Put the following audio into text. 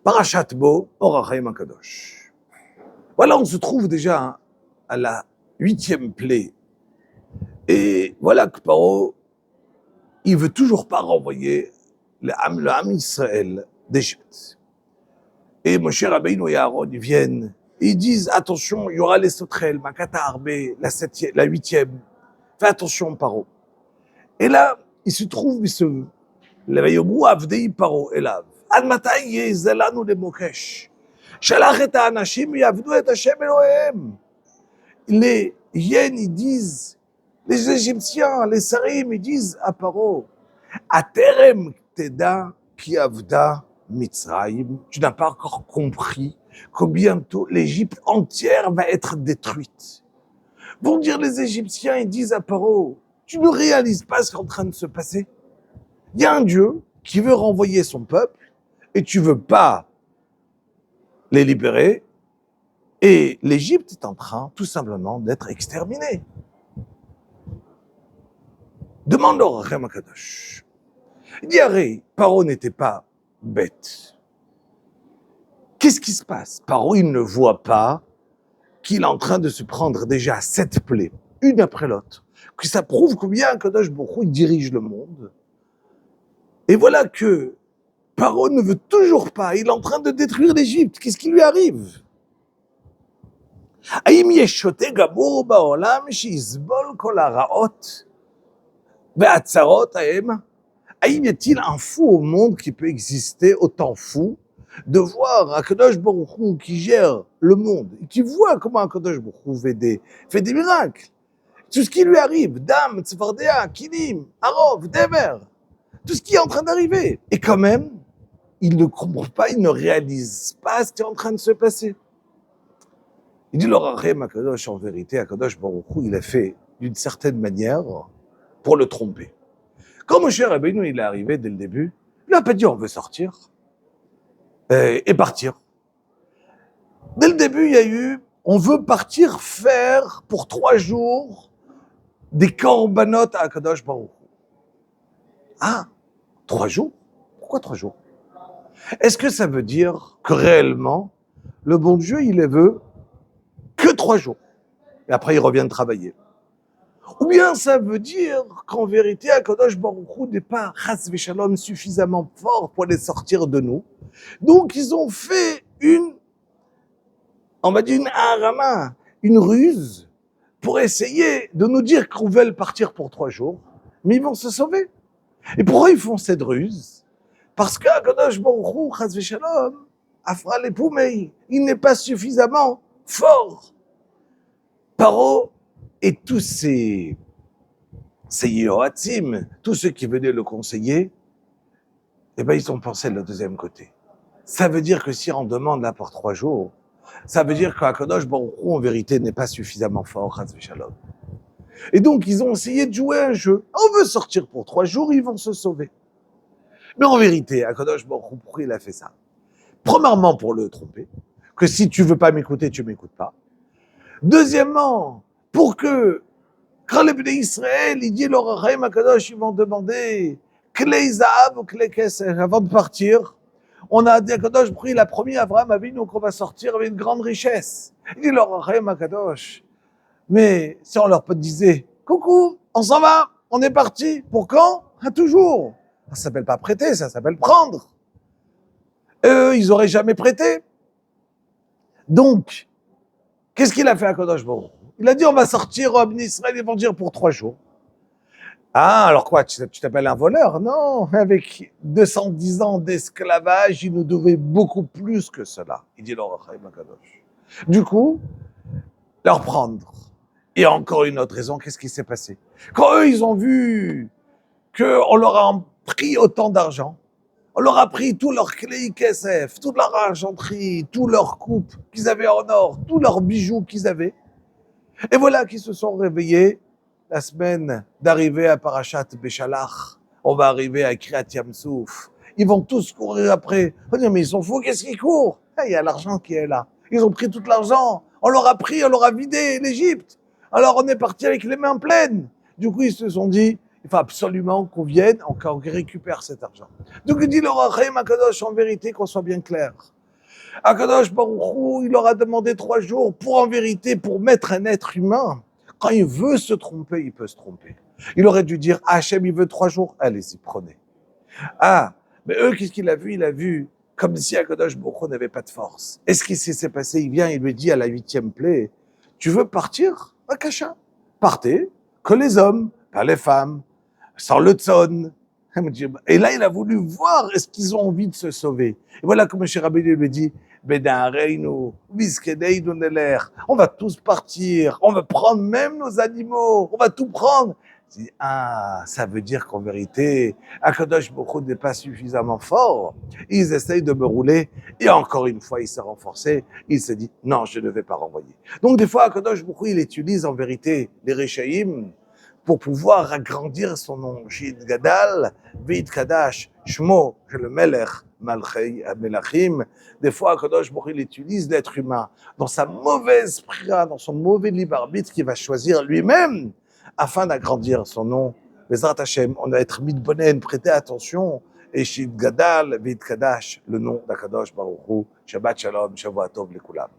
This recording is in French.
Parashat Bo, Or HaChaim HaKadosh. Voilà, on se trouve déjà à la 8e plaie. Et voilà que Paro, il veut toujours pas renvoyer le Ham Israël d'Égypte. Et Moshe Rabbeinu et Aaron, ils viennent, et ils disent, attention, il y aura les Sotrel, Makata Arbe, la 8e. Fais attention, Paro. Et là, il se trouve, ויאמרו עבדי פרעה אליו, עד מתי יהיה לנו למוקש? שלח את האנשים יעבדו את השם אלוהיהם. Les hyènes, ils disent, les Égyptiens, les Sarim, ils disent à Paro, Aterem teda ki avda Mitzrayim. Tu n'as pas encore compris que bientôt l'Égypte entière va être détruite. Vont dire les Égyptiens, ils disent à Paro, tu ne réalises pas ce qui est en train de se passer? Il y a un Dieu qui veut renvoyer son peuple et tu veux pas les libérer et l'Égypte est en train tout simplement d'être exterminée. Demande au HaChaim HaKadosh. Il dit, arrête, Paro n'était pas bête. Qu'est-ce qui se passe? Paro, il ne voit pas qu'il est en train de se prendre déjà 7 plaies, une après l'autre, que ça prouve combien Kadosh Baruch Hu, il dirige le monde. Et voilà que Paro ne veut toujours pas, il est en train de détruire l'Égypte. Qu'est-ce qui lui arrive? Aïm yeshote gabour ba'olam shizbol kol haraot ve'atzarot haem. Aïm y a-t-il un fou au monde qui peut exister autant fou de voir Akadosh Baruch Hu qui gère le monde, qui voit comment Akadosh Baruch Hu fait des miracles. Tout ce qui lui arrive, Dam, Tzfardea, Kilim, Arov, Dever, tout ce qui est en train d'arriver. Et quand même, il ne comprend pas, il ne réalise pas ce qui est en train de se passer. Il dit, leur HaChaim HaKadosh, en vérité, Akadosh Baruch Hu, il a fait d'une certaine manière pour le tromper. Quand Moshe Rabbeinu, il est arrivé dès le début, il n'a pas dit on veut sortir et partir. Dès le début, il y a eu, on veut partir faire pour 3 jours des korbanot à Akadosh Baruch Hu. Ah, 3 jours? Pourquoi 3 jours? Est-ce que ça veut dire que réellement, le bon Dieu, il les veut que 3 jours? Et après, il revient travailler. Ou bien ça veut dire qu'en vérité, Akadosh Baruch Hu n'est pas Chas v'Shalom suffisamment fort pour les sortir de nous. Donc ils ont fait on va dire une harama, une ruse, pour essayer de nous dire qu'ils veulent partir pour 3 jours, mais ils vont se sauver. Et pourquoi ils font cette ruse? Parce qu'Akadosh Baruch Hu, Chas v'Shalom, Afra les Poumei, il n'est pas suffisamment fort. Paro et tous ces Yoatzim, tous ceux qui venaient le conseiller, eh ben, ils ont pensé le deuxième côté. Ça veut dire que si on demande là pour 3 jours, ça veut dire qu'Akadosh Baruch Hu, en vérité, n'est pas suffisamment fort, Chas v'Shalom. Et donc, ils ont essayé de jouer un jeu. On veut sortir pour 3 jours, ils vont se sauver. Mais en vérité, Akadosh Baruch Hu, pourquoi il a fait ça? Premièrement, pour le tromper, que si tu veux pas m'écouter, tu m'écoutes pas. Deuxièmement, pour que, quand les Bnei Israël, il dit leur HaChaim HaKadosh, ils vont demander Klei Zahav ou Klei Kesef. Avant de partir, on a dit Akadosh Baruch Hu, il a promis à Abraham Avinu qu'on va sortir avec une grande richesse. Il dit leur HaChaim HaKadosh. Mais si on leur disait coucou, on s'en va, on est parti. Pour quand? À toujours. Ça s'appelle pas prêter, ça s'appelle prendre. Eux, ils auraient jamais prêté. Donc, qu'est-ce qu'il a fait à Akadosh Baruch Hu? Il a dit, on va sortir au Bnei Israël, ils vont dire pour 3 jours. Ah, alors quoi, tu t'appelles un voleur? Non, avec 210 ans d'esclavage, il nous devait beaucoup plus que cela. Il dit, leur HaChaim HaKadosh. Du coup, leur prendre. Et encore une autre raison, qu'est-ce qui s'est passé? Quand eux, ils ont vu qu'on leur a pris autant d'argent, on leur a pris tout leur Klei Kesef, toute leur argenterie, tout leur coupe qu'ils avaient en or, tous leurs bijoux qu'ils avaient. Et voilà qu'ils se sont réveillés la semaine d'arriver à Parashat Beshalach. On va arriver à Kriyat Yamsouf. Ils vont tous courir après. On va dire, mais ils sont fous, qu'est-ce qu'ils courent? Il y a l'argent qui est là. Ils ont pris tout l'argent. On leur a pris, on leur a vidé l'Égypte. Alors on est parti avec les mains pleines. Du coup, ils se sont dit, Il faut absolument qu'on vienne, qu'on récupère cet argent. Donc il dit le Rachem Akadosh, en vérité, qu'on soit bien clair. Akadosh Baruch Hu, il leur a demandé 3 jours pour, en vérité, pour mettre un être humain. Quand il veut se tromper, il peut se tromper. Il aurait dû dire, Hachem, il veut 3 jours. Allez-y, prenez. Ah, mais eux, qu'est-ce qu'il a vu? Il a vu comme si Akadosh Baruch Hu n'avait pas de force. Et ce qui s'est passé, il vient, il lui dit à la 8e plaie, tu veux partir? Akasha, partez, que les hommes, pas les femmes, sans le tzon. Et là, il a voulu voir est-ce qu'ils ont envie de se sauver. Et voilà comme M. Rabbeinu lui dit, on va tous partir, on va prendre même nos animaux, on va tout prendre. Je dis, ah, ça veut dire qu'en vérité, Akadosh Baruch Hu n'est pas suffisamment fort. Ils essayent de me rouler, et encore une fois, il s'est renforcé. Il s'est dit, non, je ne vais pas renvoyer. Donc, des fois, Akadosh Baruch Hu, il utilise en vérité les Rechaïm pour pouvoir agrandir son nom. Shid Gadal, Veit Kadash, Shmo, le Melech, Malchei, Melachim. Des fois, Akadosh Baruch Hu, il utilise l'être humain dans sa mauvaise prière, dans son mauvais libre arbitre qu'il va choisir lui-même afin d'agrandir son nom. Bezrat Hashem, on doit être mitbonen, prêter attention. Et Shid Gadal, Veit Kadash, le nom d'Akadosh Baruch Hu. Shabbat Shalom, Shavua Tov, Lekulam.